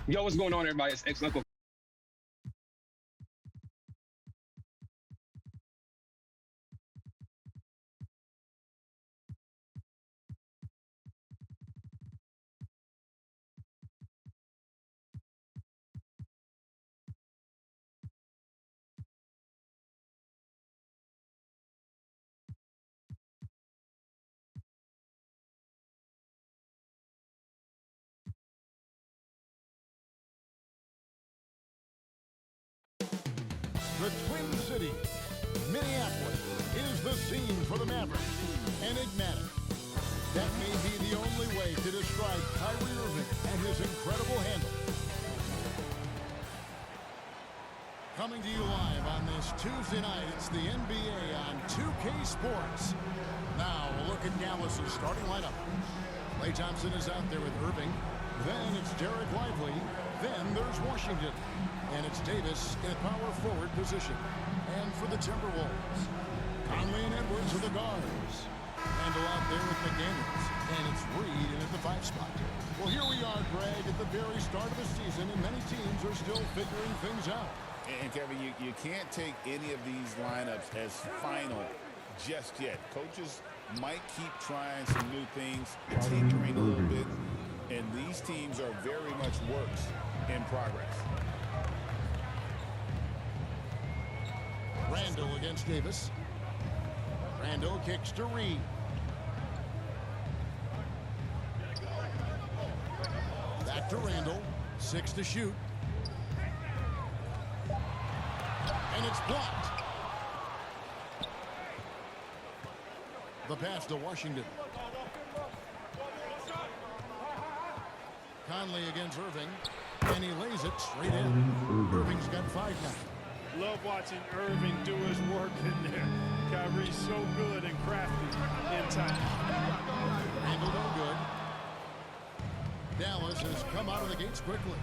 Yo, what's going on, everybody? It's ex-Uncle. The Twin Cities, Minneapolis, is the scene for the Mavericks. Enigmatic. That may be the only way to describe Kyrie Irving and his incredible handle. Coming to you live on this Tuesday night, it's the NBA on 2K Sports. Now, a look at Dallas' starting lineup. Klay Thompson is out there with Irving. Then it's Derek Lively. Then there's Washington. And it's Davis in a power forward position. And for the Timberwolves, Conley and Edwards are the guards. Randall out there with McDaniels. And it's Reed in at the 5 spot. Well, here we are, Greg, at the very start of the season, and many teams are still figuring things out. And Kevin, you can't take any of these lineups as final just yet. Coaches might keep trying some new things, tinkering a little bit, and these teams are very much works in progress. Randall against Davis. Randall kicks to Reed. Back to Randall. 6 to shoot. And it's blocked. The pass to Washington. Conley against Irving. And he lays it straight in. Irving's got 5 now. Love watching Irving do his work in there. Kyrie's so good and crafty inside. Randall no good. Dallas has come out of the gates quickly.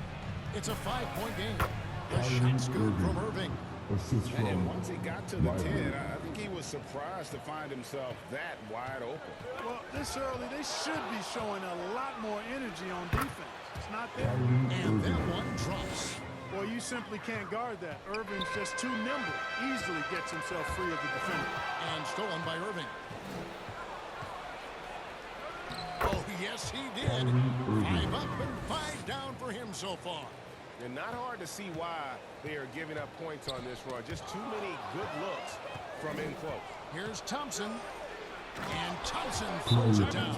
It's a 5-point game. The shot's good from Irving. And once he got to the 10, I think he was surprised to find himself that wide open. Well, this early, they should be showing a lot more energy on defense. It's not there. And that one drops. Well, you simply can't guard that. Irving's just too nimble. Easily gets himself free of the defender. And stolen by Irving. Oh, yes, he did. 5 up and 5 down for him so far. And not hard to see why they are giving up points on this run. Just too many good looks from in close. Here's Thompson. And Thompson throws it down.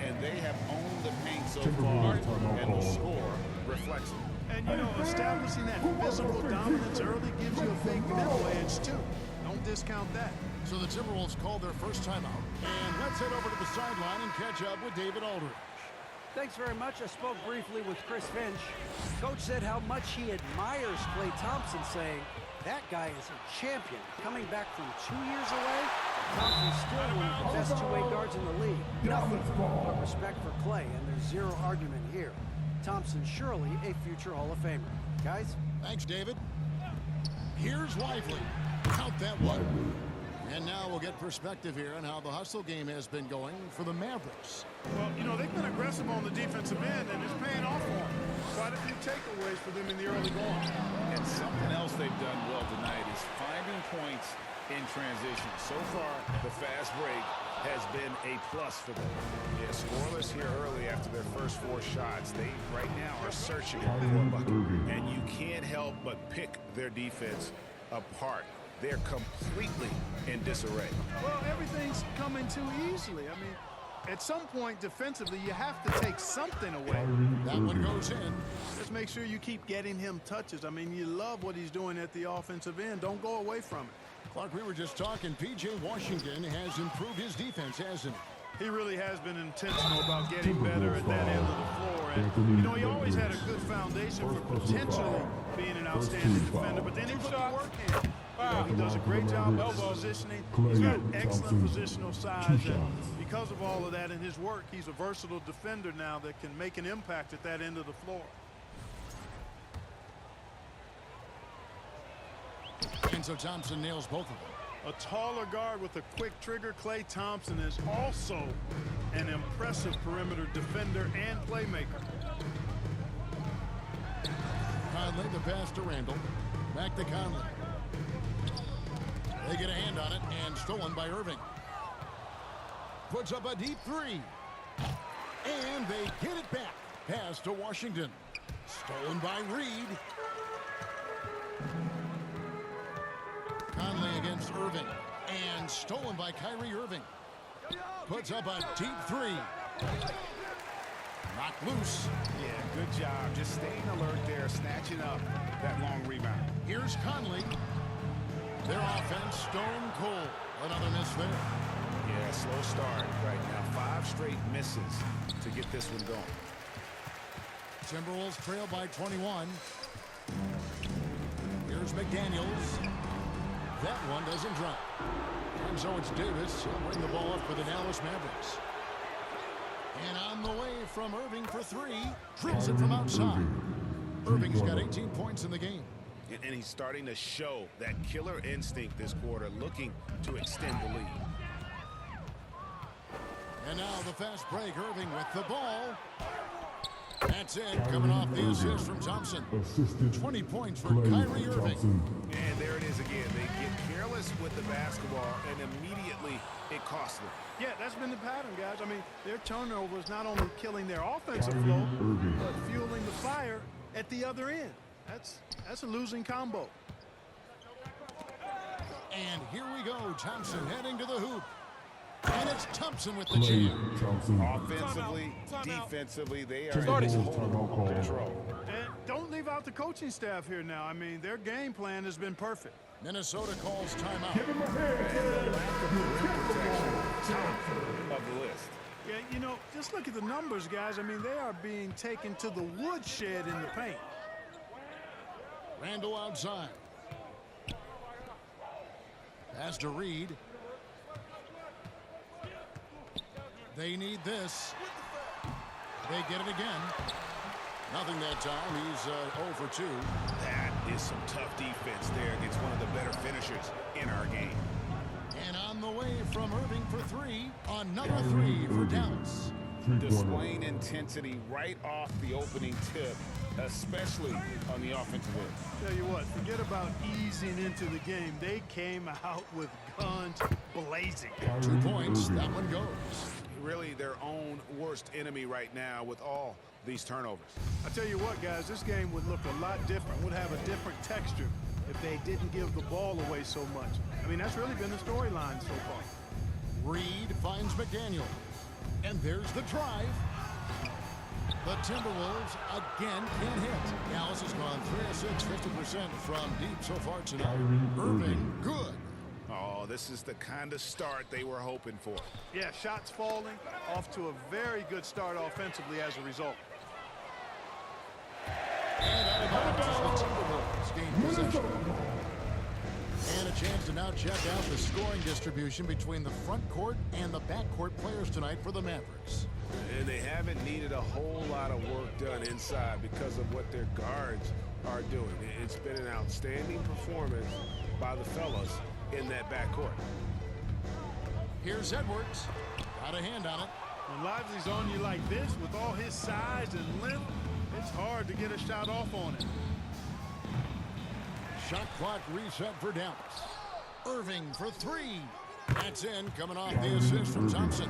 And they have owned the paint so far, and the score reflects it. And, you know, establishing that physical dominance early gives you a big mental edge, too. Don't discount that. So the Timberwolves called their first timeout. And let's head over to the sideline and catch up with David Aldridge. Thanks very much. I spoke briefly with Chris Finch. Coach said how much he admires Klay Thompson, saying that guy is a champion. Coming back from 2 years away, Thompson's still one of the best two-way guards in the league. Nothing but respect for Klay, and there's zero argument here. Thompson surely a future Hall of Famer. Guys? Thanks, David. Here's Lively. Count that one. And now we'll get perspective here on how the hustle game has been going for the Mavericks. Well, you know, they've been aggressive on the defensive end, and it's paying off for them. Quite a few takeaways for them in the early going. And something else they've done well tonight is finding points in transition. So far, the fast break has been a plus for them. Yeah, scoreless here early after their first 4 shots. They right now are searching for a bucket. And you can't help but pick their defense apart. They're completely in disarray. Well, everything's coming too easily. I mean, at some point defensively, you have to take something away. That one goes in. Just make sure you keep getting him touches. I mean, you love what he's doing at the offensive end. Don't go away from it. Clark, we were just talking. P.J. Washington has improved his defense, hasn't he? He really has been intentional about getting better at that end of the floor. And, you know, he always had a good foundation for potentially being an outstanding defender, but then he put the work in. You know, he does a great job of positioning. He's got excellent positional size, and because of all of that in his work, he's a versatile defender now that can make an impact at that end of the floor. And so Thompson nails both of them. A taller guard with a quick trigger, Klay Thompson is also an impressive perimeter defender and playmaker. Conley, the pass to Randall. Back to Conley. They get a hand on it, and stolen by Irving. Puts up a deep three. And they get it back. Pass to Washington. Stolen by Reed. Conley against Irving. And stolen by Kyrie Irving. Puts up a deep three. Knocked loose. Yeah, good job. Just staying alert there, snatching up that long rebound. Here's Conley. Their offense stone cold. Another miss there. Yeah, slow start right now. 5 straight misses to get this one going. Timberwolves trail by 21. Here's McDaniels. That one doesn't drop. And so it's Davis. He'll bring the ball up for the Dallas Mavericks. And on the way from Irving for 3. Drills it from outside. Irving's got 18 points in the game. And he's starting to show that killer instinct this quarter, looking to extend the lead. And now the fast break. Irving with the ball. That's it. Coming off the assist from Thompson. 20 points for Kyrie Irving. And there it is again. They get careless with the basketball, and immediately it costs them. Yeah, that's been the pattern, guys. I mean, their turnovers not only killing their offensive flow, but fueling the fire at the other end. That's a losing combo. And here we go. Thompson heading to the hoop. And it's Thompson with the jam. Offensively, defensively, they are in total control. And don't leave out the coaching staff here now. I mean, their game plan has been perfect. Minnesota calls timeout. And the lack of rim protection, top of the list. Yeah, you know, just look at the numbers, guys. I mean, they are being taken to the woodshed in the paint. Randall outside. Pass to Reed. They need this. They get it again. Nothing that time. He's 0 for 2. That is some tough defense there against one of the better finishers in our game. And on the way from Irving for 3. Another 3 for Dallas. Displaying intensity right off the opening tip, especially on the offensive end. Tell you what, forget about easing into the game. They came out with guns blazing. 2 points. That one goes. Really their own worst enemy right now with all these turnovers. I tell you what, guys, this game would look a lot different, would have a different texture if they didn't give the ball away so much. I mean, that's really been the storyline so far. Reed finds McDaniel. And there's the drive. The Timberwolves again can't hit. Dallas has gone 3 of 6, 50% from deep so far tonight. Irving, good. Oh, this is the kind of start they were hoping for. Yeah, shots falling, off to a very good start offensively as a result. And out of bounds as the Timberwolves gain possession. And a chance to now check out the scoring distribution between the front court and the back court players tonight for the Mavericks. And they haven't needed a whole lot of work done inside because of what their guards are doing. It's been an outstanding performance by the fellas in that backcourt. Here's Edwards. Got a hand on it. When Lively's on you like this, with all his size and length, it's hard to get a shot off on it. Shot clock reset for Dallas. Irving for 3. That's in, coming off the assist from Thompson.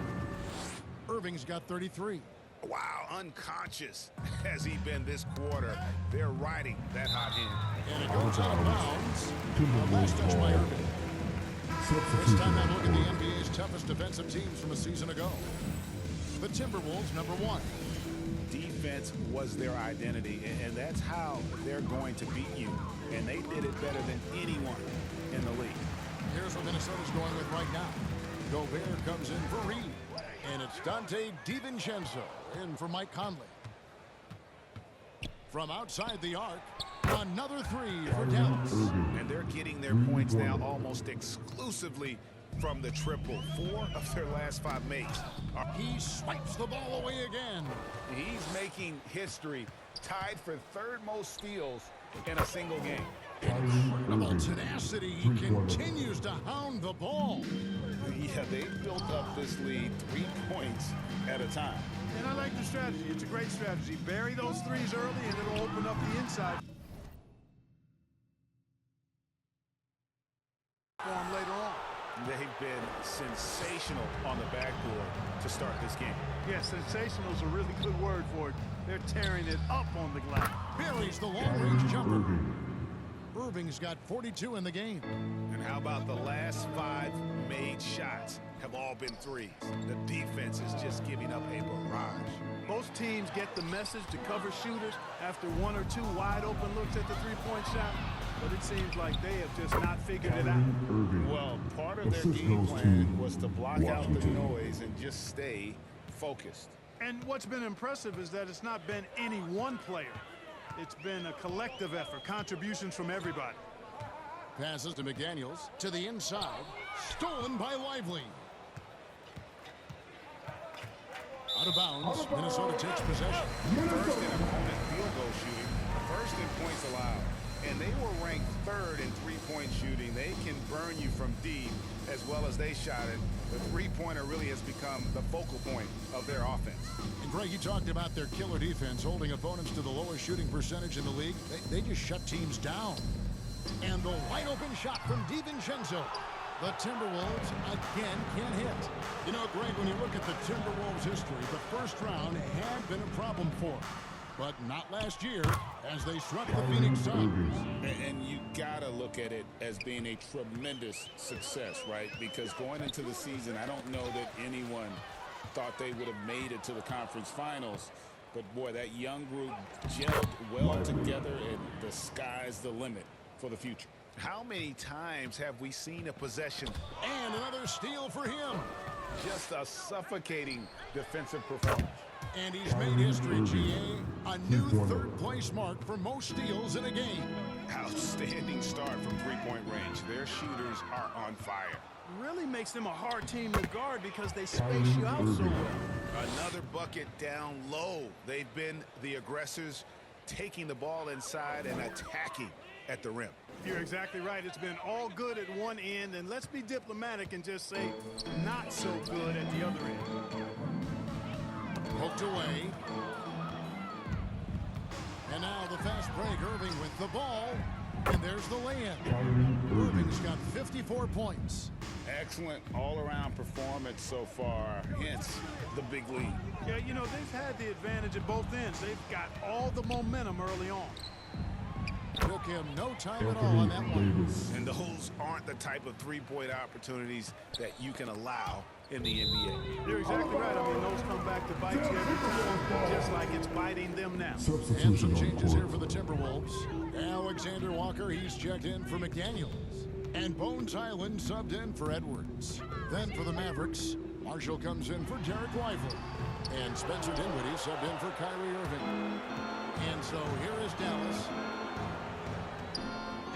Irving's got 33. Wow, unconscious has he been this quarter. They're riding that hot hand. And it goes out of bounds. Last touch by Irving. This time I look at the NBA's toughest defensive teams from a season ago. The Timberwolves, number 1. Defense was their identity, and that's how they're going to beat you. And they did it better than anyone in the league. Here's what Minnesota's going with right now. Gobert comes in for Reed. And it's Dante DiVincenzo in for Mike Conley. From outside the arc, another 3 for Dallas. And they're getting their points now almost exclusively from the triple. 4 of their last 5 makes. He swipes the ball away again. He's making history, tied for 3rd most steals in a single game. Incredible tenacity. He continues to hound the ball. Yeah, they've built up this lead 3 points at a time. And I like the strategy. It's a great strategy. Bury those threes early, and it'll open up the inside. They've been sensational on the backboard to start this game. Yeah, sensational is a really good word for it. They're tearing it up on the glass. Buries the long-range jumper. Irving's got 42 in the game. And how about the last 5 made shots have all been threes? The defense is just giving up a barrage. Most teams get the message to cover shooters after 1 or 2 wide open looks at the three-point shot, but it seems like they have just not figured it out. Well, part of their game plan was to block out the noise and just stay focused. And what's been impressive is that it's not been any one player. It's been a collective effort, contributions from everybody. Passes to McDaniels, to the inside, stolen by Lively. Out of bounds, Minnesota takes possession. First in opponent field goal shooting, first in points allowed. And they were ranked 3rd in three-point shooting. They can burn you from deep as well as they shot it. The three-pointer really has become the focal point of their offense. And Greg, you talked about their killer defense, holding opponents to the lowest shooting percentage in the league. They just shut teams down. And the wide open shot from DiVincenzo. The Timberwolves again can't hit. You know, Greg, when you look at the Timberwolves' history, the first round had been a problem for them. But not last year, as they struck the Phoenix Suns. And you gotta look at it as being a tremendous success, right? Because going into the season, I don't know that anyone thought they would have made it to the conference finals. But boy, that young group gelled well together, and the sky's the limit for the future. How many times have we seen a possession? And another steal for him. Just a suffocating defensive performance. And he's made history, GA. A new third-place mark for most steals in a game. Outstanding start from three-point range. Their shooters are on fire. Really makes them a hard team to guard because they space you out so well. Another bucket down low. They've been the aggressors, taking the ball inside and attacking at the rim. You're exactly right. It's been all good at one end, and let's be diplomatic and just say not so good at the other end. Poked away. And now the fast break, Irving with the ball. And there's the lay-in. Irving's got 54 points. Excellent all-around performance so far, hence the big lead. Yeah, you know, they've had the advantage at both ends. They've got all the momentum early on. Took him no time at all on that one. And those aren't the type of three-point opportunities that you can allow in the NBA. You're exactly right. I mean, those come back to bite you every time, just like it's biting them now. And some changes here for the Timberwolves. Alexander Walker, he's checked in for McDaniels. And Bones Highland subbed in for Edwards. Then for the Mavericks, Marshall comes in for Derek Lively. And Spencer Dinwiddie subbed in for Kyrie Irving. And so here is Dallas.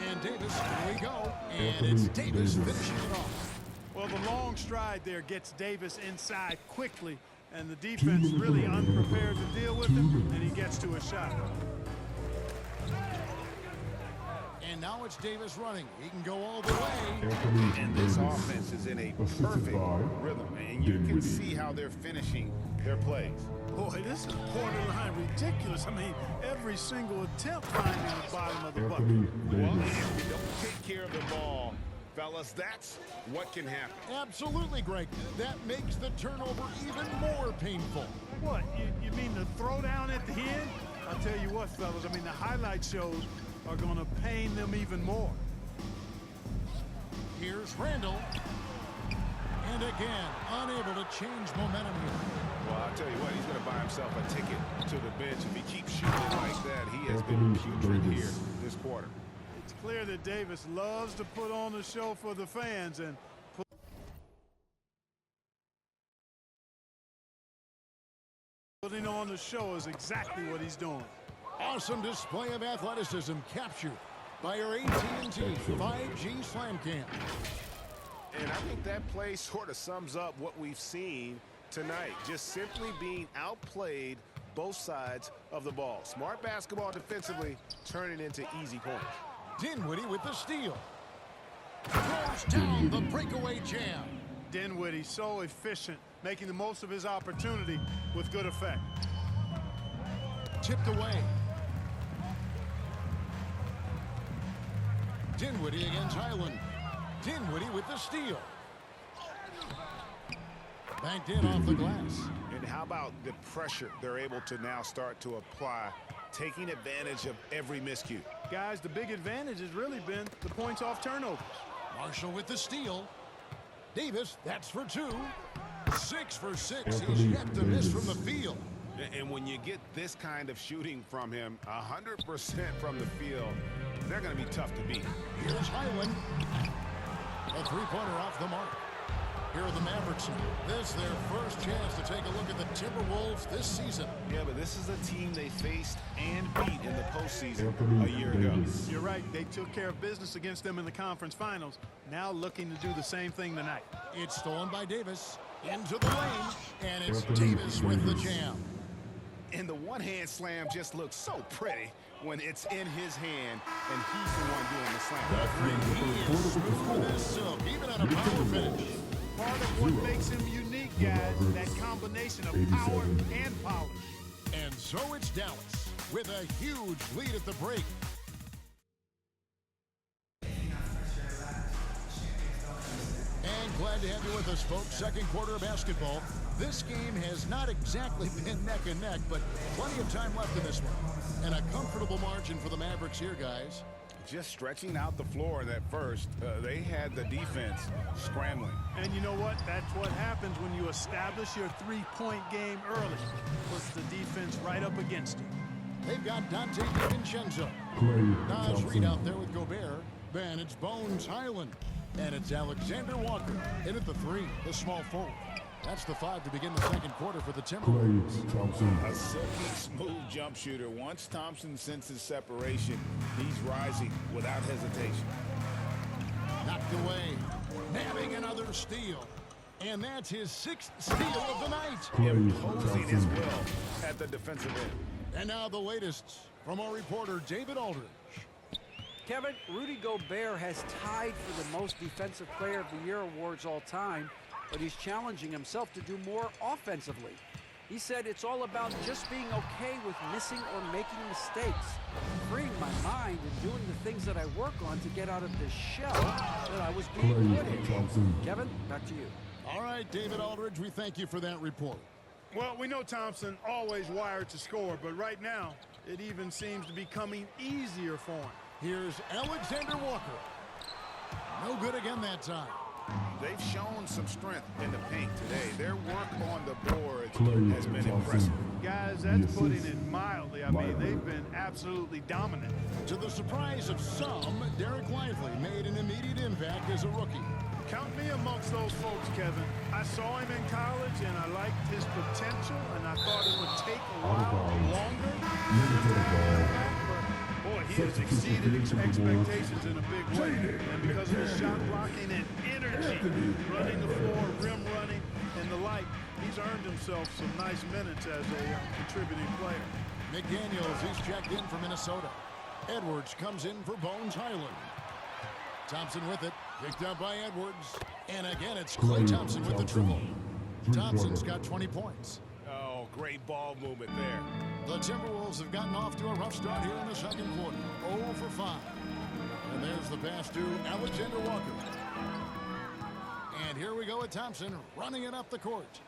And Davis, here we go. And it's Davis finishing it off. Well, the long stride there gets Davis inside quickly, and the defense really unprepared to deal with him, and he gets to a shot. And now it's Davis running. He can go all the way. And this offense is in a perfect rhythm, and you can see how they're finishing their plays. Boy, this is borderline ridiculous. I mean, every single attempt finding the bottom of the bucket. Well, if we don't take care of the ball, fellas, that's what can happen. Absolutely, Greg. That makes the turnover even more painful. What, you mean the throwdown at the end? I'll tell you what, fellas, I mean, the highlight shows are going to pain them even more. Here's Randall. And again, unable to change momentum here. Well, I'll tell you what, he's going to buy himself a ticket to the bench. If he keeps shooting like that, he has been putrid here this quarter. It's clear that Davis loves to put on a show for the fans, and putting on the show is exactly what he's doing. Awesome display of athleticism captured by our AT&T 5G Slam Cam. And I think that play sort of sums up what we've seen tonight. Just simply being outplayed both sides of the ball. Smart basketball defensively, turning into easy points. Dinwiddie with the steal. Throws down the breakaway jam. Dinwiddie so efficient, making the most of his opportunity with good effect. Tipped away. Dinwiddie against Highland. Dinwiddie with the steal. Banked in off the glass. And how about the pressure they're able to now start to apply, taking advantage of every miscue? Guys, the big advantage has really been the points off turnovers. Marshall with the steal. Davis, that's for 2. 6 for 6. He's yet to miss from the field. And when you get this kind of shooting from him, 100% from the field, they're going to be tough to beat. Here's Highland. A three-pointer off the mark. Here are the Mavericks. This is their first chance to take a look at the Timberwolves this season. Yeah, but this is a team they faced and beat in the postseason a year ago. You're right. They took care of business against them in the conference finals. Now looking to do the same thing tonight. It's stolen by Davis. Into the lane. And it's Davis with the jam. And the one-hand slam just looks so pretty when it's in his hand, and he's the one doing the slam. He is smooth as silk, even on a power finish. Part of what makes him unique, guys, that combination of power and polish. And so it's Dallas with a huge lead at the break. And glad to have you with us, folks. Second quarter of basketball. This game has not exactly been neck and neck, but plenty of time left in this one. And a comfortable margin for the Mavericks here, guys. Just stretching out the floor in that first, they had the defense scrambling. And you know what? That's what happens when you establish your three-point game early. Puts the defense right up against it. They've got Dante DiVincenzo. Nas Reed out there with Gobert. Then it's Bones Highland. And it's Alexander Walker in at the 3, the small forward. That's the 5 to begin the second quarter for the Timberwolves. A silky smooth jump shooter. Once Thompson senses separation, he's rising without hesitation. Knocked away. Nabbing another steal. And that's his 6th steal of the night. Imposing his will at the defensive end. And now the latest from our reporter, David Aldridge. Kevin, Rudy Gobert has tied for the most defensive player of the year awards all time, but he's challenging himself to do more offensively. He said it's all about just being okay with missing or making mistakes, freeing my mind and doing the things that I work on to get out of this shell that I was being put in. Kevin, back to you. All right, David Aldridge, we thank you for that report. Well, we know Thompson always wired to score, but right now it even seems to be coming easier for him. Here's Alexander Walker. No good again that time. They've shown some strength in the paint today. Their work on the boards has been impressive. Guys, that's putting it mildly. I mean, they've been absolutely dominant. To the surprise of some, Derek Lively made an immediate impact as a rookie. Count me amongst those folks, Kevin. I saw him in college, and I liked his potential, and I thought it would take a while longer. Boy, he has exceeded expectations in a big way. And because of his shot blocking and energy, running the floor, rim running, and the like, he's earned himself some nice minutes as a contributing player. McDaniels, he's checked in for Minnesota. Edwards comes in for Bones Highland. Thompson with it, picked up by Edwards. And again, it's Klay Thompson with the triple. Thompson's got 20 points. Oh, great ball movement there. The Timberwolves have gotten off to a rough start here in the second quarter. 0 for 5. And there's the pass to Alexander Walker. And here we go with Thompson running it up the court.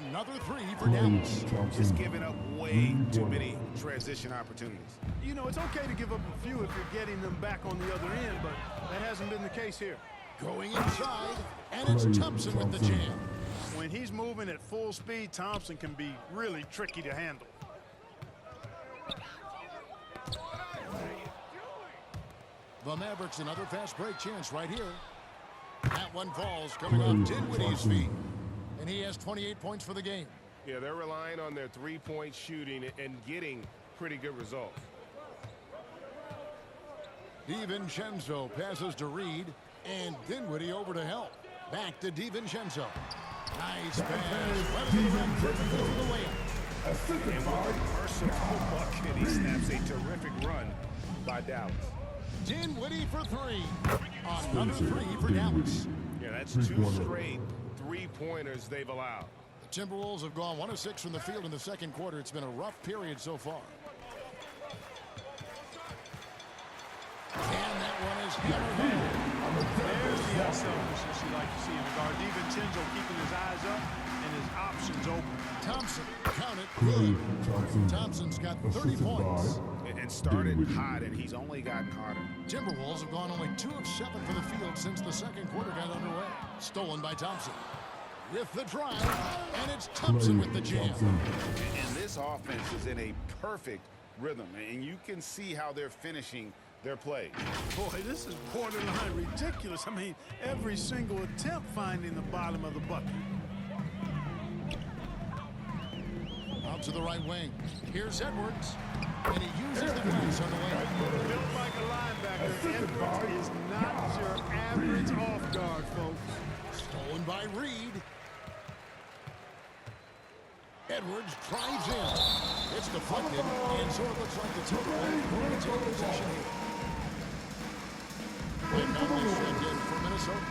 Another 3 for Dallas. Just giving up way too many transition opportunities. You know, it's okay to give up a few if you're getting them back on the other end, but that hasn't been the case here. Going inside, and it's Thompson with the jam. When he's moving at full speed, Thompson can be really tricky to handle. The Mavericks, another fast break chance right here. That one falls, coming off Dinwiddie's feet. And he has 28 points for the game. Yeah, they're relying on their three-point shooting and getting pretty good results. DiVincenzo passes to Reed, and Dinwiddie over to help. Back to DiVincenzo. Nice pass. Right to the rim, perfectly for the layup. And with a merciful bucket, he snaps a terrific run by Dallas. Dinwiddie for 3. Another 3 for Dallas. Yeah, that's 2 straight three-pointers they've allowed. The Timberwolves have gone 1 of 6 from the field in the second quarter. It's been a rough period so far. And that one is hammered home. There's the that selfishness you like to see in the guard. DiVincenzo keeping his eyes up and his options open. Thompson, count it, good. Thompson's got 30 points. And started hot, and he's only gotten hotter. Timberwolves have gone only 2 of 7 for the field since the second quarter got underway. Stolen by Thompson. With the drive, and it's Thompson with the jam. And this offense is in a perfect rhythm, and you can see how they're finishing their plays. Boy, this is borderline ridiculous. I mean, every single attempt finding the bottom of the bucket. Out to the right wing. Here's Edwards. And he uses the glass on the way. Built like a linebacker, Edwards is not your average off guard, folks. Stolen by Reed. Edwards drives in. It's deflected, and so it looks like the Timberwolves will take possession here. And Conley checked in for Minnesota.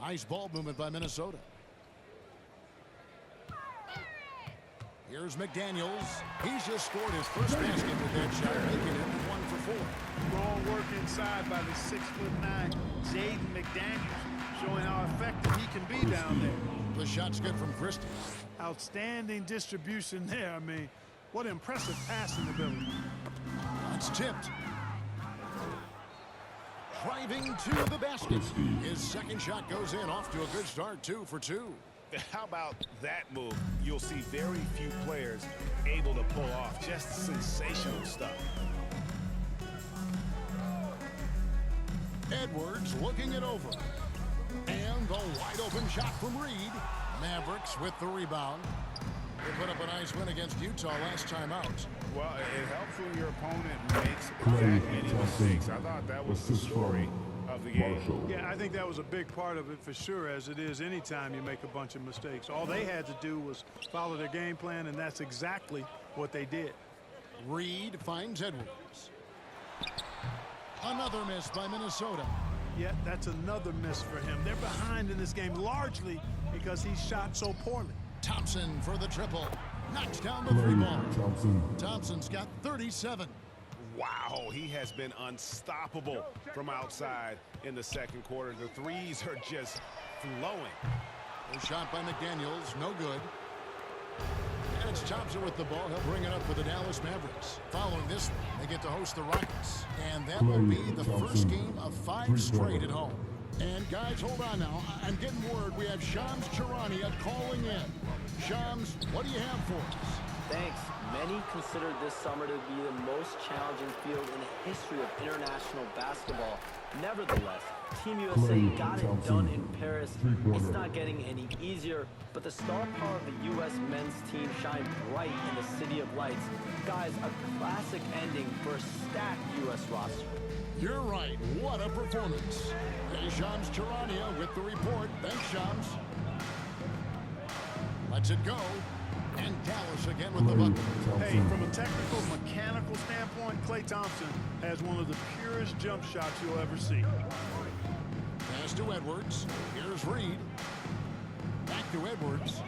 Nice ball movement by Minnesota. Here's McDaniels. He's just scored his first basket with that shot, making it 1 for 4. Strong work inside by the 6'9" Jaden McDaniels, showing how effective he can be down there. The shot's good from Christie. Outstanding distribution there. I mean, what impressive passing ability. It's tipped. Driving to the basket. His second shot goes in, off to a good start, 2 for 2. How about that move? You'll see very few players able to pull off just sensational stuff. Edwards looking it over. And the wide open shot from Reed. Mavericks with the rebound. They put up a nice win against Utah last time out. Well, it helps when your opponent makes that many mistakes. I thought that was the story of the game. Yeah, I think that was a big part of it for sure, as it is anytime you make a bunch of mistakes. All they had to do was follow their game plan, and that's exactly what they did. Reed finds Edwards. Another miss by Minnesota. Yeah, that's another miss for him. They're behind in this game largely because he shot so poorly. Thompson for the triple. Knocks down the three ball. Thompson's got 37. Wow, he has been unstoppable from outside in the second quarter. The threes are just flowing. A shot by McDaniels, no good. And it's Thompson with the ball. He'll bring it up for the Dallas Mavericks. Following this one, they get to host the Rockets. And that will be the first game of 5 straight at home. And guys, hold on now. I'm getting word we have Shams Charania calling in. Shams, what do you have for us? Thanks. Many consider this summer to be the most challenging field in the history of international basketball. Nevertheless, Team USA got it done in Paris. It's not getting any easier, but the star power of the U.S. men's team shined bright in the City of Lights. Guys, a classic ending for a stacked U.S. roster. You're right. What a performance. Hey, Shams Charania with the report. Thanks, Shams. Lets it go. And Dallas again with the bucket. Hey, from a technical, mechanical standpoint, Klay Thompson has one of the purest jump shots you'll ever see. Pass to Edwards. Here's Reed. Back to Edwards.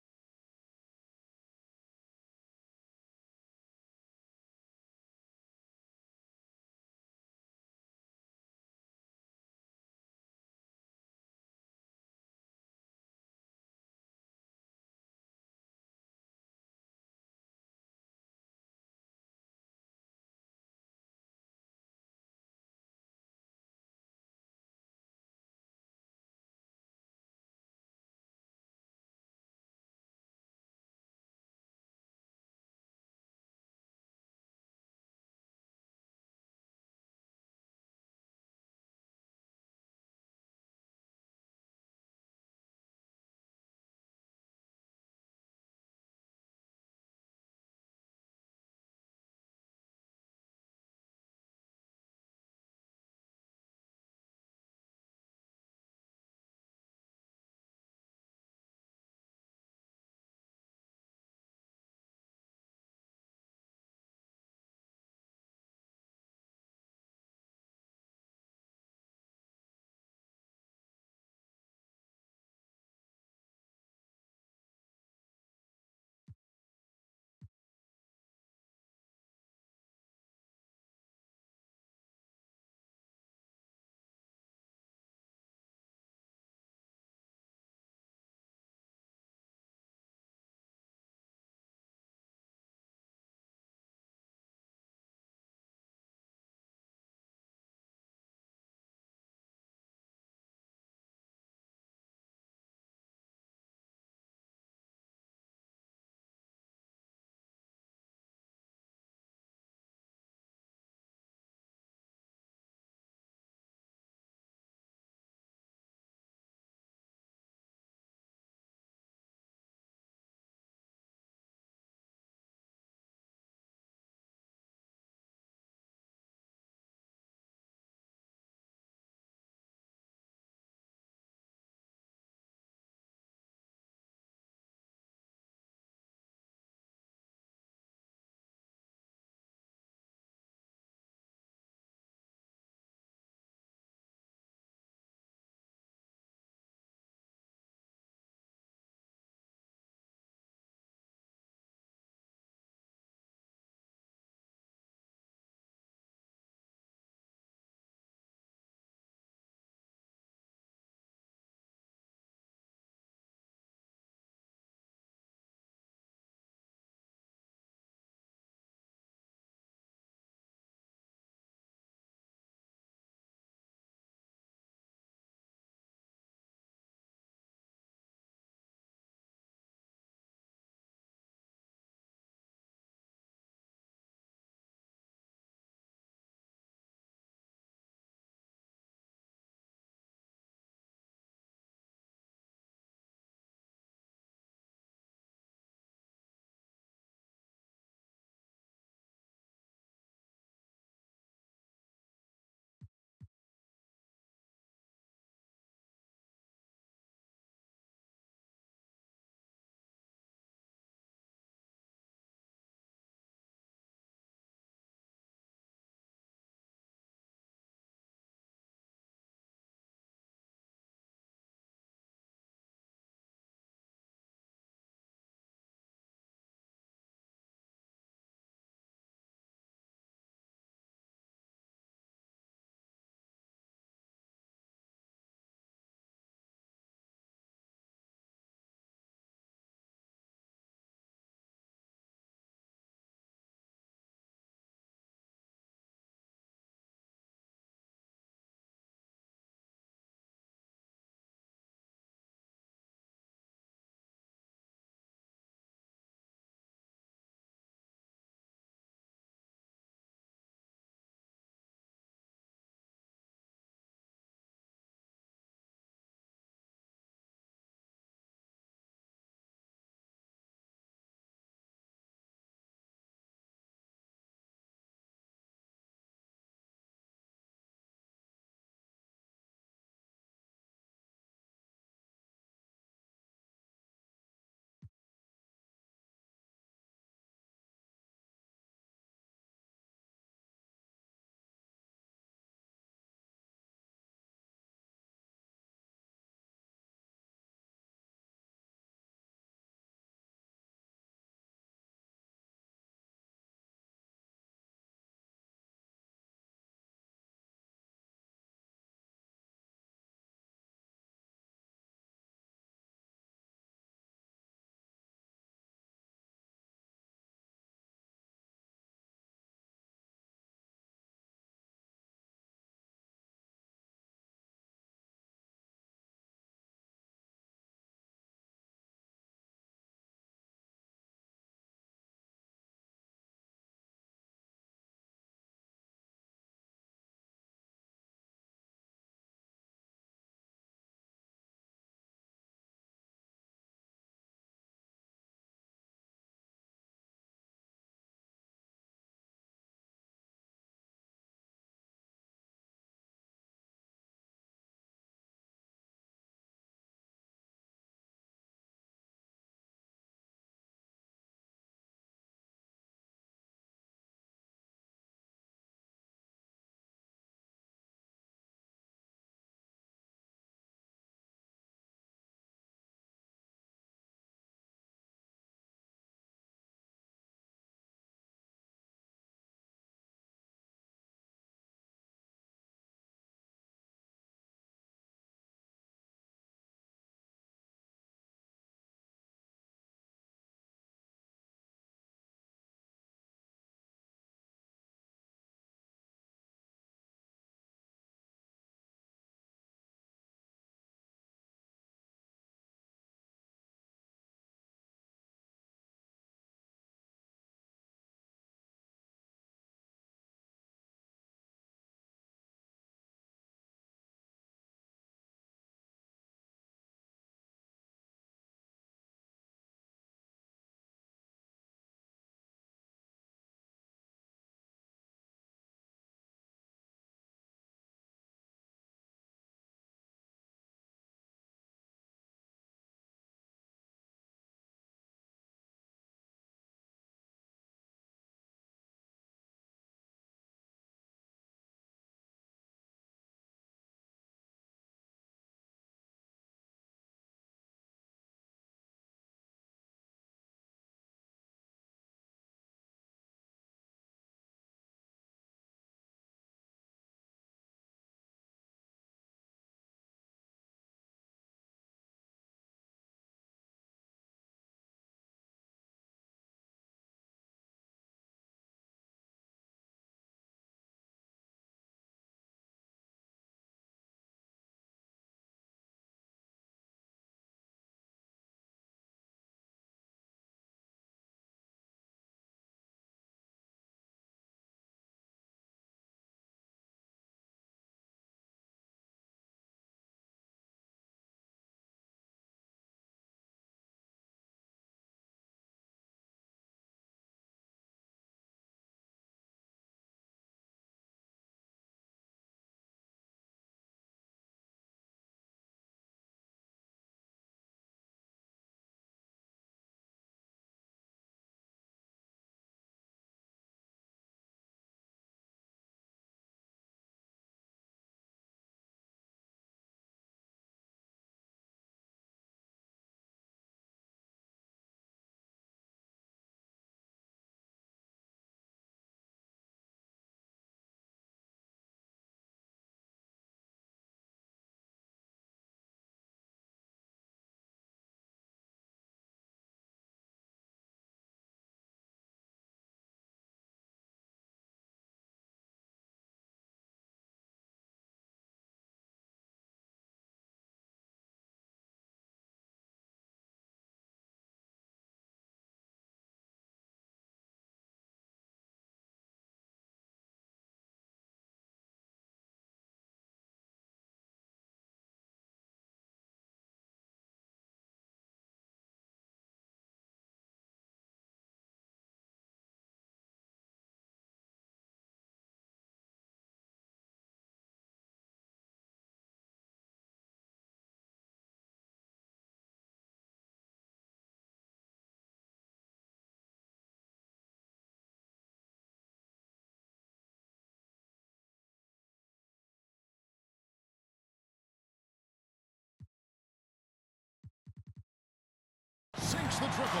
makes the triple.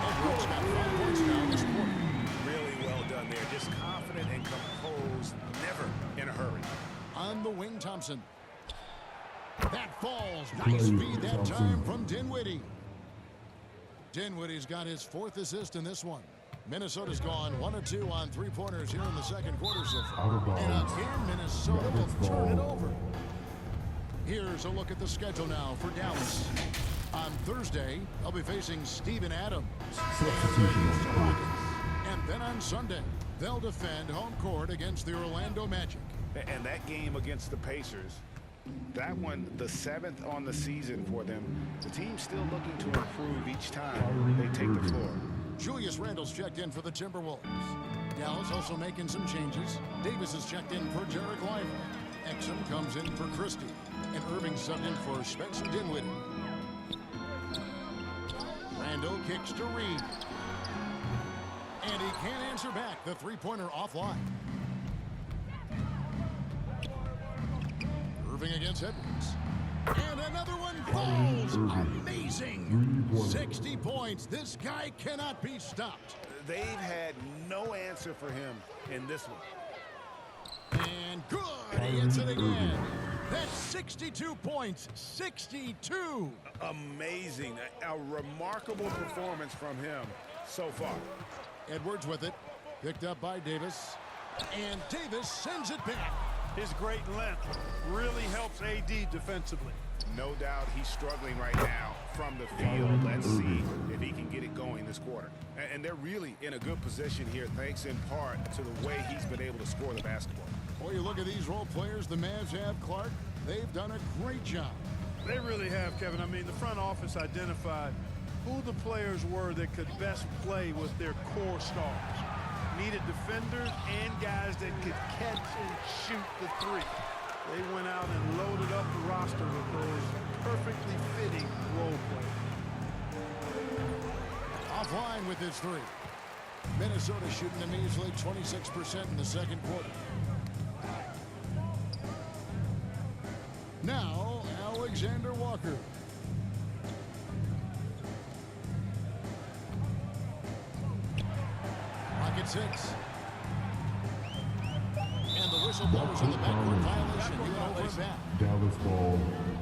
Edwards got 5 points now in this quarter. Really well done there. Just confident and composed, never in a hurry. On the wing, Thompson. That falls. Nice speed that time from Dinwiddie. Dinwiddie's got his 4th assist in this one. Minnesota's gone 1 of 2 on 3-pointers here in the second quarter so far. And again, Minnesota will turn it over. Here's a look at the schedule now for Dallas. On Thursday, they'll be facing Steven Adams. And then on Sunday, they'll defend home court against the Orlando Magic. And that game against the Pacers, that one, the 7th on the season for them. The team's still looking to improve each time they take the floor. Julius Randle's checked in for the Timberwolves. Dallas also making some changes. Davis is checked in for Derek Lively. Exum comes in for Christie. And Irving subbed in for Spencer Dinwiddie. Randle kicks to Reed. And he can't answer back. The 3-pointer offline. Irving against Edwards. And another one falls. Amazing. 60 points. This guy cannot be stopped. They've had no answer for him in this one. And good. He hits it again. That's 62 points. 62. Amazing. A remarkable performance from him so far. Edwards with it. Picked up by Davis. And Davis sends it back. His great length really helps AD defensively. No doubt he's struggling right now from the field. Let's see if he can get it going this quarter. And they're really in a good position here, thanks in part to the way he's been able to score the basketball. Well, you look at these role players the Mavs have, Clark. They've done a great job. They really have, Kevin. I mean, the front office identified who the players were that could best play with their core stars. Needed defenders and guys that could catch and shoot the 3. They went out and loaded up the roster with those perfectly fitting role players. Offline with his 3. Minnesota shooting a measly 26% in the second quarter. Now, Alexander Walker. Rocket 6. And the whistle blows in the backcourt violation. Given over and back. Dallas ball.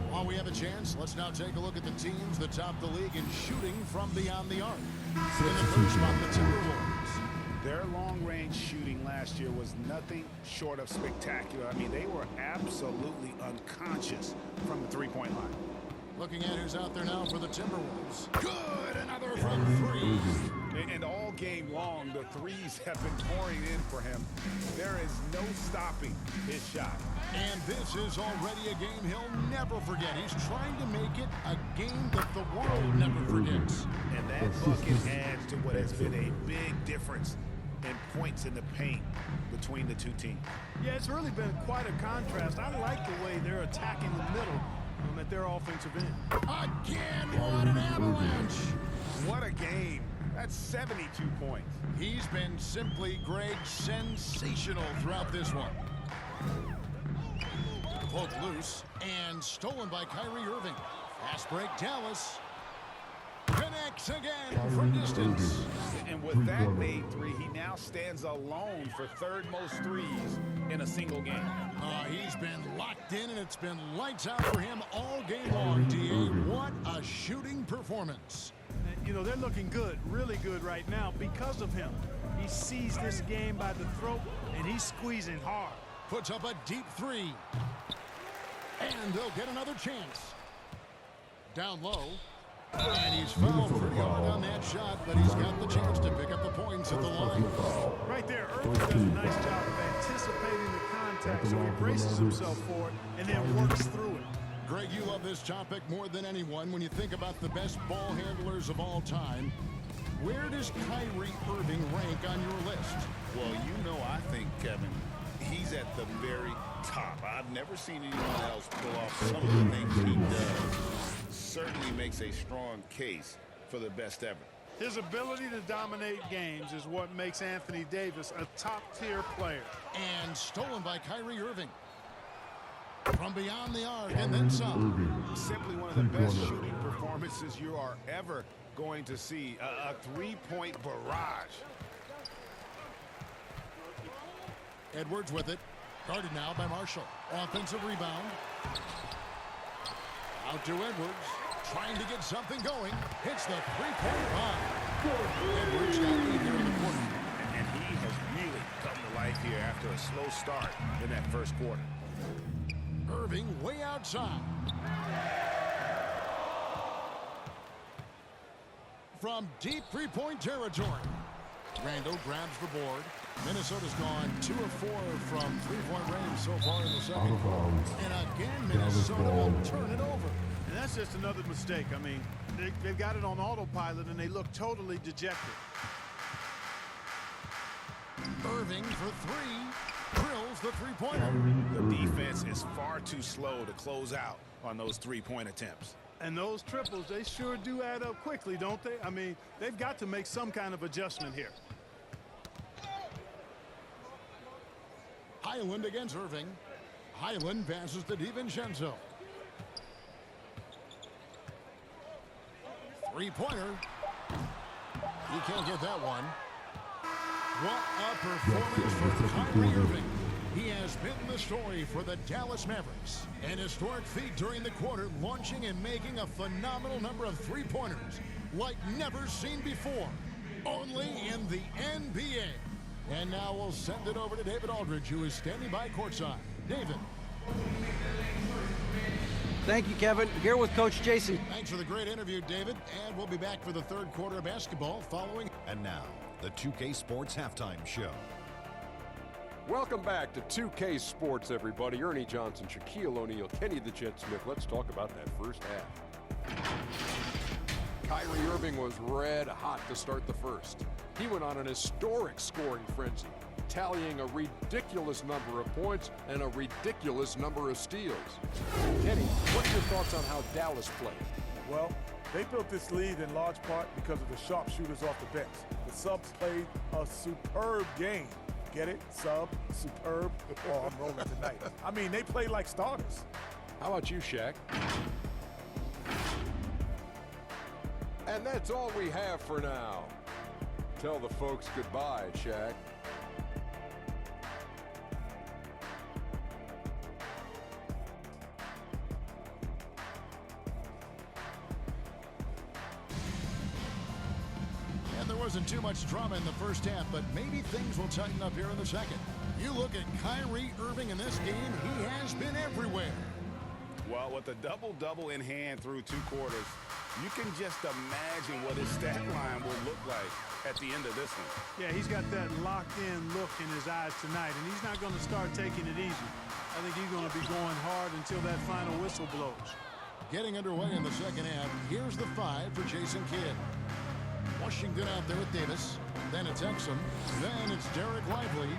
While we have a chance, let's now take a look at the teams that top the league in shooting from beyond the arc. In the first spot, the Timberwolves. Their long-range shooting last year was nothing short of spectacular. I mean, they were absolutely unconscious from the three-point line. Looking at who's out there now for the Timberwolves. Good, another from 3. And all game long, the threes have been pouring in for him. There is no stopping his shot. And this is already a game he'll never forget. He's trying to make it a game that the world never forgets. And that bucket adds to what has been a big difference in points in the paint between the two teams. Yeah, it's really been quite a contrast. I like the way they're attacking the middle at their offensive end. Again, what an avalanche. What a game. That's 72 points. He's been simply, Greg, sensational throughout this one. Poked loose and stolen by Kyrie Irving. Fast break, Dallas. Connects again from distance. And with that made 3, he now stands alone for third most threes in a single game. He's been locked in, and it's been lights out for him all game long, D.A. What a shooting performance. You know, they're looking good, really good right now because of him. He sees this game by the throat, and he's squeezing hard. Puts up a deep 3. And they'll get another chance. Down low. And he's fouled pretty hard on that shot, but he's got the chance to pick up the points at the line. Right there, Irving does a nice job of anticipating the contact, so he braces himself for it and then works through it. Greg, you love this topic more than anyone. When you think about the best ball handlers of all time, where does Kyrie Irving rank on your list? Well, you know, I think, Kevin, he's at the very top. I've never seen anyone else pull off some of the things he does. Certainly makes a strong case for the best ever. His ability to dominate games is what makes Anthony Davis a top-tier player. And stolen by Kyrie Irving. from beyond the arc and then some. Simply one of the best shooting performances you are ever going to see. A three-point barrage. Edwards with it. Guarded now by Marshall. Offensive rebound. Out to Edwards. Trying to get something going. Hits the three-point line. Edwards got lead here in the quarter. And he has really come to life here after a slow start in that first quarter. Irving way outside. From deep three-point territory. Randall grabs the board. Minnesota's gone 2 of 4 from three-point range so far in the second. And again, Minnesota will turn it over. And that's just another mistake. I mean, they've got it on autopilot, and they look totally dejected. Irving for three. Drills the three-pointer. The defense is far too slow to close out on those three-point attempts. And those triples, they sure do add up quickly, don't they? I mean, they've got to make some kind of adjustment here. Highland against Irving. Highland passes to DiVincenzo. Three-pointer. He can't get that one. What a performance for Kyrie Irving. He has been the story for the Dallas Mavericks. An historic feat during the quarter, launching and making a phenomenal number of three-pointers like never seen before. Only in the NBA. And now we'll send it over to David Aldridge, who is standing by courtside. David. Thank you, Kevin. Here with Coach Jason. Thanks for the great interview, David. And we'll be back for the third quarter of basketball following. And now, the 2K Sports Halftime Show. Welcome back to 2K Sports, everybody. Ernie Johnson, Shaquille O'Neal, Kenny the Jet Smith. Let's talk about that first half. Kyrie Irving was red hot to start the first. He went on an historic scoring frenzy, tallying a ridiculous number of points and a ridiculous number of steals. Kenny, what's your thoughts on how Dallas played? Well, they built this lead in large part because of the sharpshooters off the bench. The subs played a superb game. Get it? Sub, superb. Oh, I'm rolling tonight. I mean, they played like starters. How about you, Shaq? And that's all we have for now. Tell the folks goodbye, Shaq. And there wasn't too much drama in the first half, but maybe things will tighten up here in the second. You look at Kyrie Irving in this game, he has been everywhere. Well, with a double-double in hand through 2 quarters, you can just imagine what his stat line will look like at the end of this one. Yeah, he's got that locked-in look in his eyes tonight, and he's not going to start taking it easy. I think he's going to be going hard until that final whistle blows. Getting underway in the second half, here's the 5 for Jason Kidd. Washington out there with Davis. Then it's Exum. Then it's Derek Lively.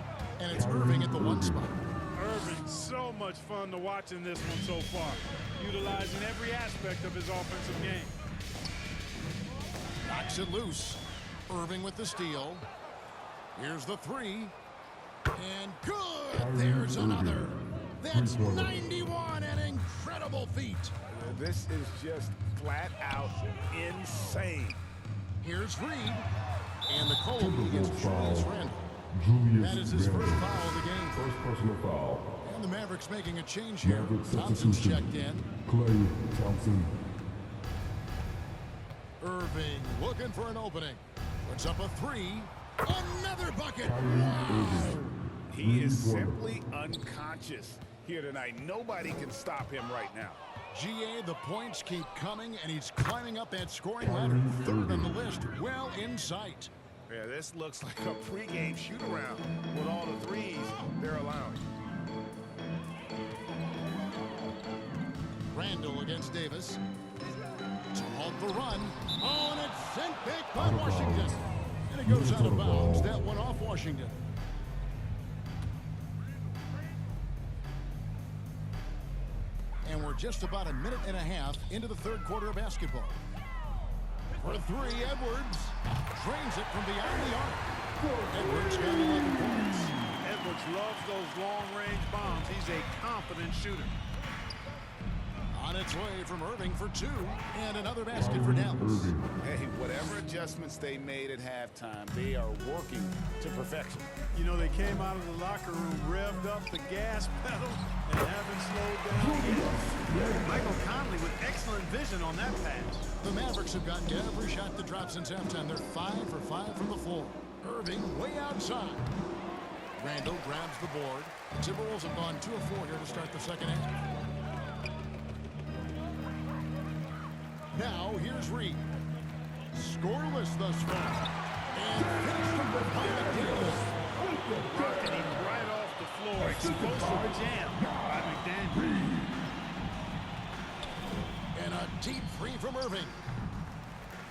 And it's Irving at the 1 spot. Irving, so much fun to watch in this one so far, utilizing every aspect of his offensive game. Knocks it loose. Irving with the steal. Here's the 3. And good! There's another. That's 91, an incredible feat. This is just flat out insane. Here's Reed. And the call against Julius Randle. That is his first foul of the game. First personal foul. And the Mavericks making a change here. Thompson's checked in. Klay Thompson. Irving looking for an opening. Puts up a 3. Another bucket. Wow. He is simply unconscious here tonight. Nobody can stop him right now. GA, the points keep coming, and he's climbing up that scoring ladder. Third on the list, well in sight. Yeah, this looks like a pregame shoot-around with all the threes they're allowing. Randall against Davis. To halt the run. Oh, and it's sent back by Washington. And it goes out of bounds. That one off Washington. And we're just about a minute and a half into the third quarter of basketball. For 3, Edwards drains it from beyond the arc. Edwards got 11 points. Edwards loves those long-range bombs. He's a confident shooter. On its way from Irving for 2, and another basket for Dallas. Hey, whatever adjustments they made at halftime, they are working to perfection. You know, they came out of the locker room, revved up the gas pedal, and haven't slowed down yet. Michael Conley with excellent vision on that pass. The Mavericks have gotten every shot that dropped since halftime. They're 5 for 5 from the floor. Irving way outside. Randall grabs the board. The Timberwolves have gone 2 of 4 here to start the second half. Now here's Reed. Scoreless thus far. And finished with McDaniel. Rocking him right off the floor. Explosive jam by McDaniel. And a deep three from Irving.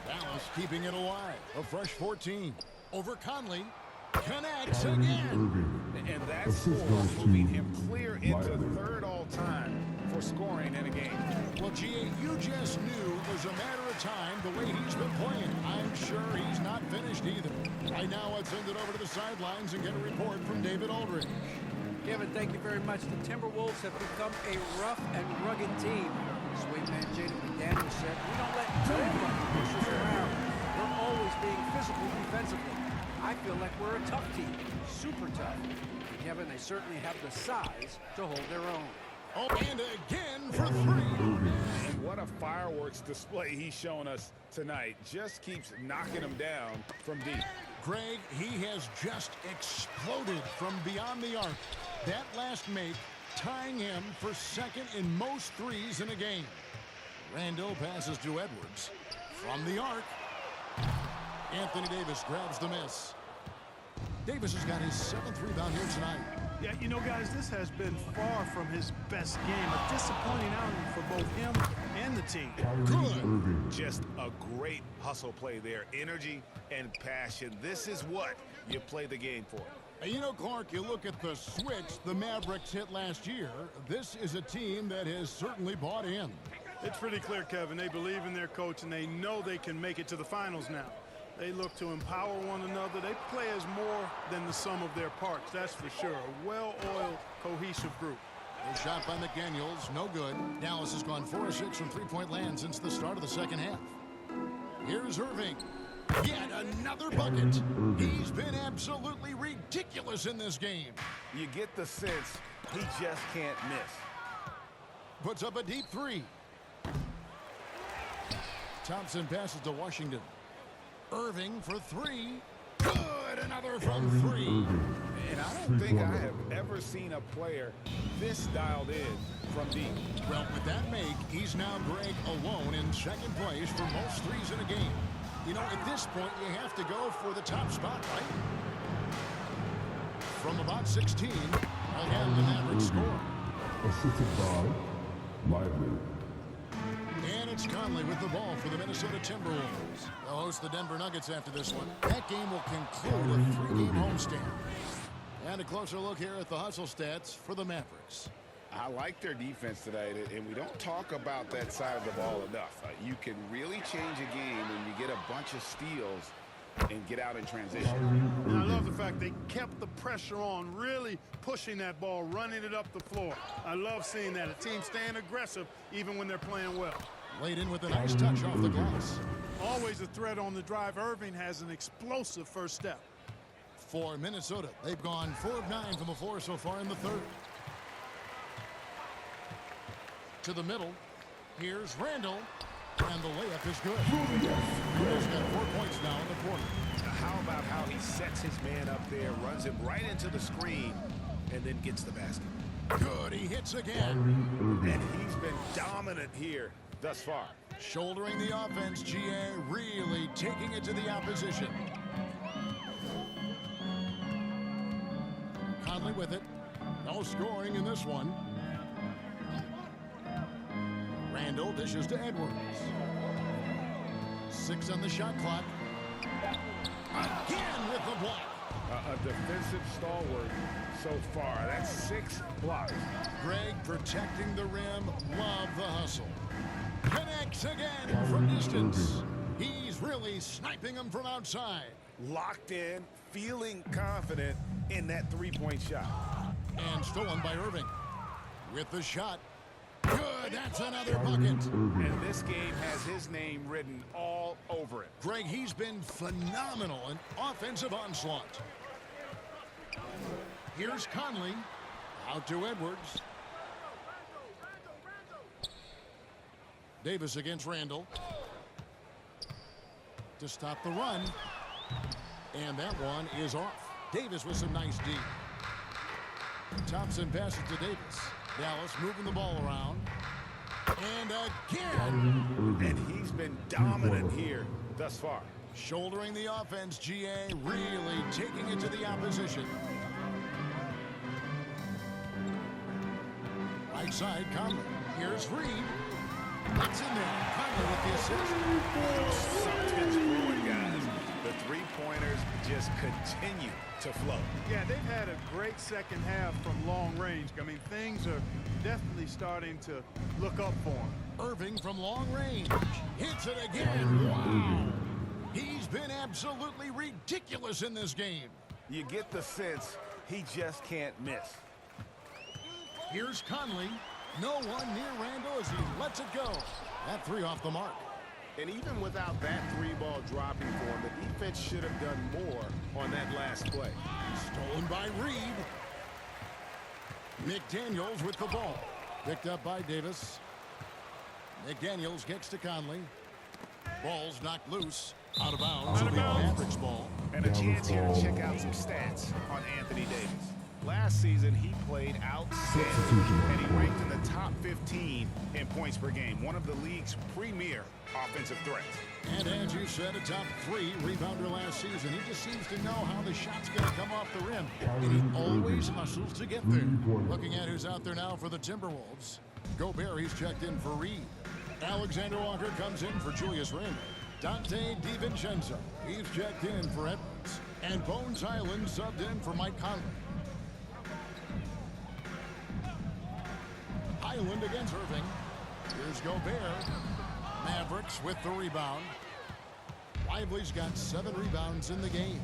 Dallas keeping it alive. A fresh 14. Over Conley. Connects again. And that score moving him clear into third all-time for scoring in a game. Well, G.A., you just knew it was a matter of time the way he's been playing. I'm sure he's not finished either. Right now, I'd send it over to the sidelines and get a report from David Aldridge. Kevin, thank you very much. The Timberwolves have become a rough and rugged team. Sweet man Jaden McDaniel said, we don't let nobody push us around. We're always being physical defensively. I feel like we're a tough team, super tough. And Kevin, they certainly have the size to hold their own. Oh, and again for 3. And what a fireworks display he's showing us tonight. Just keeps knocking them down from deep. Greg, he has just exploded from beyond the arc. That last make tying him for second in most threes in a game. Randall passes to Edwards. From the arc, Anthony Davis grabs the miss. Davis has got his 7th rebound here tonight. Yeah, you know, guys, this has been far from his best game. A disappointing outing for both him and the team. Good. Just a great hustle play there. Energy and passion. This is what you play the game for. You know, Clark, you look at the switch the Mavericks hit last year. This is a team that has certainly bought in. It's pretty clear, Kevin. They believe in their coach, and they know they can make it to the finals now. They look to empower one another. They play as more than the sum of their parts, that's for sure. A well-oiled, cohesive group. A shot by McDaniels, no good. Dallas has gone 4 of 6 from three-point land since the start of the second half. Here's Irving. Yet another bucket. He's been absolutely ridiculous in this game. You get the sense he just can't miss. Puts up a deep 3. Thompson passes to Washington. Irving for 3. Good, another from 3. And I don't think I have ever seen a player this dialed in from deep. Well, with that make, he's now Greg alone in second place for most threes in a game. You know, at this point, you have to go for the top spot, right? From about 16, again, the Mavericks score. Assisted by Lively. And it's Conley with the ball for the Minnesota Timberwolves. They'll host the Denver Nuggets after this one. That game will conclude a 3-game homestand. And a closer look here at the hustle stats for the Mavericks. I like their defense tonight, and we don't talk about that side of the ball enough. You can really change a game when you get a bunch of steals and get out in transition. And I love the fact they kept the pressure on, really pushing that ball, running it up the floor. I love seeing that. A team staying aggressive even when they're playing well. Laid in with a nice touch off the glass. Always a threat on the drive. Irving has an explosive first step. For Minnesota, they've gone 4 of 9 from the floor so far in the third. To the middle. Here's Randall. And the layup is good. Randall's got 4 points now in the quarter. How about how he sets his man up there, runs him right into the screen, and then gets the basket. Good, he hits again. And he's been dominant here thus far. Shouldering the offense, G.A. really taking it to the opposition. Conley with it. No scoring in this one. Randall dishes to Edwards. 6 on the shot clock. Again with the block. A defensive stalwart so far. That's 6 blocks. Greg protecting the rim. Love the hustle. Connects again from distance. He's really sniping them from outside. Locked in, feeling confident in that 3-point shot. And stolen by Irving. With the shot. Good, that's another bucket. And this game has his name written all over it. Greg, he's been phenomenal in offensive onslaught. Here's Conley. Out to Edwards. Davis against Randall. To stop the run. And that one is off. Davis with some nice D. Thompson passes to Davis. Dallas moving the ball around. And again. And he's been dominant here thus far. Shouldering the offense, GA really taking it to the opposition. Right side, Conley. Here's Reed. That's in there. Conley with the assist. Something's brewing, guys. The three-pointers just continue to flow. Yeah, they've had a great second half from long range. I mean, things are definitely starting to look up for him. Irving from long range. Hits it again. Wow. He's been absolutely ridiculous in this game. You get the sense he just can't miss. Here's Conley. No one near Randall as he lets it go. That three off the mark. And even without that three-ball dropping for him, the defense should have done more on that last play. Stolen by Reed. McDaniels with the ball. Picked up by Davis. McDaniels gets to Conley. Ball's knocked loose. Out of bounds. Mavericks ball. And a chance here to check out some stats on Anthony Davis. Last season, he played outstanding, and he ranked in the top 15 in points per game, one of the league's premier offensive threats. And as you said, a top 3 rebounder last season. He just seems to know how the shot's going to come off the rim, and he always hustles to get there. Looking at who's out there now for the Timberwolves. Gobert, he's checked in for Reed. Alexander Walker comes in for Julius Randle. Dante DiVincenzo, he's checked in for Edwards. And Bones Highland subbed in for Mike Conley. Highland against Irving. Here's Gobert. Mavericks with the rebound. Lively's got 7 rebounds in the game.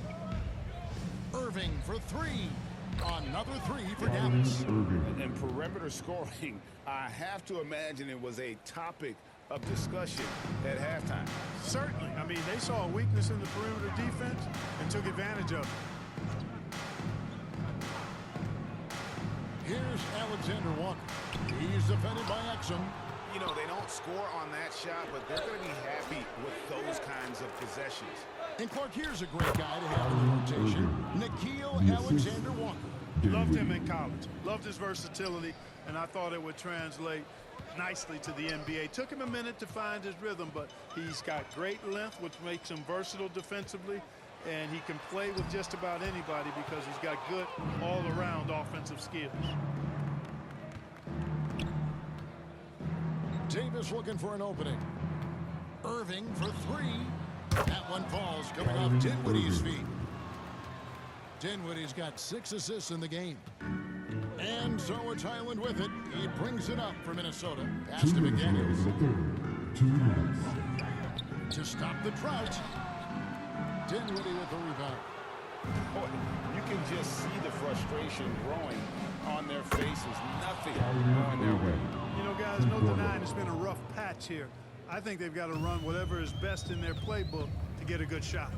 Irving for 3. Another 3 for Dallas. And perimeter scoring, I have to imagine it was a topic of discussion at halftime. Certainly. I mean, they saw a weakness in the perimeter defense and took advantage of it. Here's Alexander Walker. He's defended by Exum. You know, they don't score on that shot, but they're going to be happy with those kinds of possessions. And Clark, here's a great guy to have in the rotation. Nickeil Alexander Walker. Loved him in college. Loved his versatility, and I thought it would translate nicely to the NBA. Took him a minute to find his rhythm, but he's got great length, which makes him versatile defensively, and he can play with just about anybody because he's got good all-around offensive skills. Davis looking for an opening. Irving for 3. That one falls, coming off Dinwiddie's feet. Dinwiddie's got 6 assists in the game. And so it's Highland with it. He brings it up for Minnesota. Pass to McDaniels. 2 minutes. To stop the drought. Dinwiddie with the rebound. Boy, you can just see the frustration growing on their faces. Nothing going their way. You know, guys, no denying it's been a rough patch here. I think they've got to run whatever is best in their playbook to get a good shot.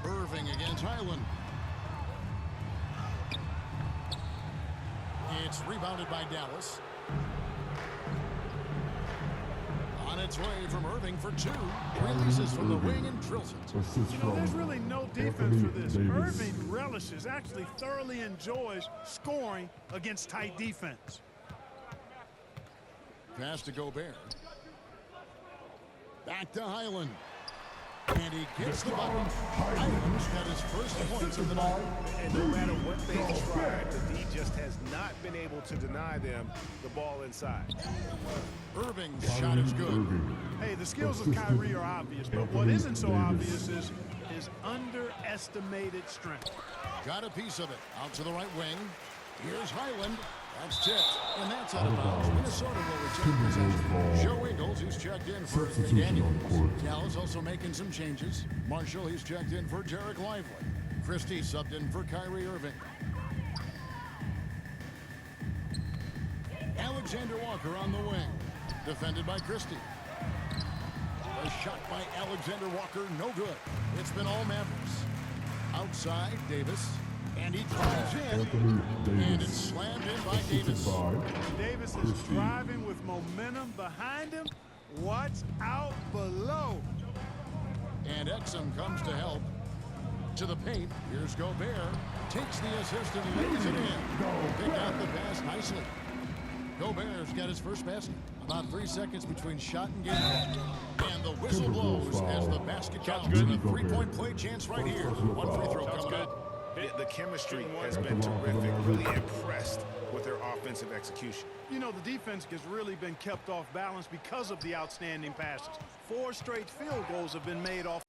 Irving against Highland. It's rebounded by Dallas. On its way from Irving for 2. Releases from the wing and drills it. You know, there's really no defense for this. Irving relishes, actually thoroughly enjoys scoring against tight defense. Pass to Gobert. Back to Highland. And he gets the bucket. Highland's got his first points of the night. And no matter what they've tried, the D just has not been able to deny them the ball inside. Irving's shot is good. Hey, the skills of Kyrie are obvious, but what isn't so obvious is his underestimated strength. Got a piece of it. Out to the right wing. Here's Highland. That's tipped. And that's out of bounds. Minnesota will return possession. Joe Ingles, he's checked in for McDaniels. Dallas also making some changes. Marshall, he's checked in for Derek Lively. Christie subbed in for Kyrie Irving. Alexander Walker on the wing. Defended by Christie. A shot by Alexander Walker, no good. It's been all Mavericks. Outside, Davis. And he drives in. And it's slammed in by Davis. Davis is driving with momentum behind him. Watch out below. And Exum comes to help. To the paint. Here's Gobert. Takes the assist and lays it in. Pick out the pass nicely. Gobert's got his first basket. About 3 seconds between shot and game ball. And the whistle blows as the basket counts. And a three-point play chance right here. One free throw coming up. The chemistry has been terrific. Really impressed with their offensive execution. You know, the defense has really been kept off balance because of the outstanding passes. 4 straight field goals have been made off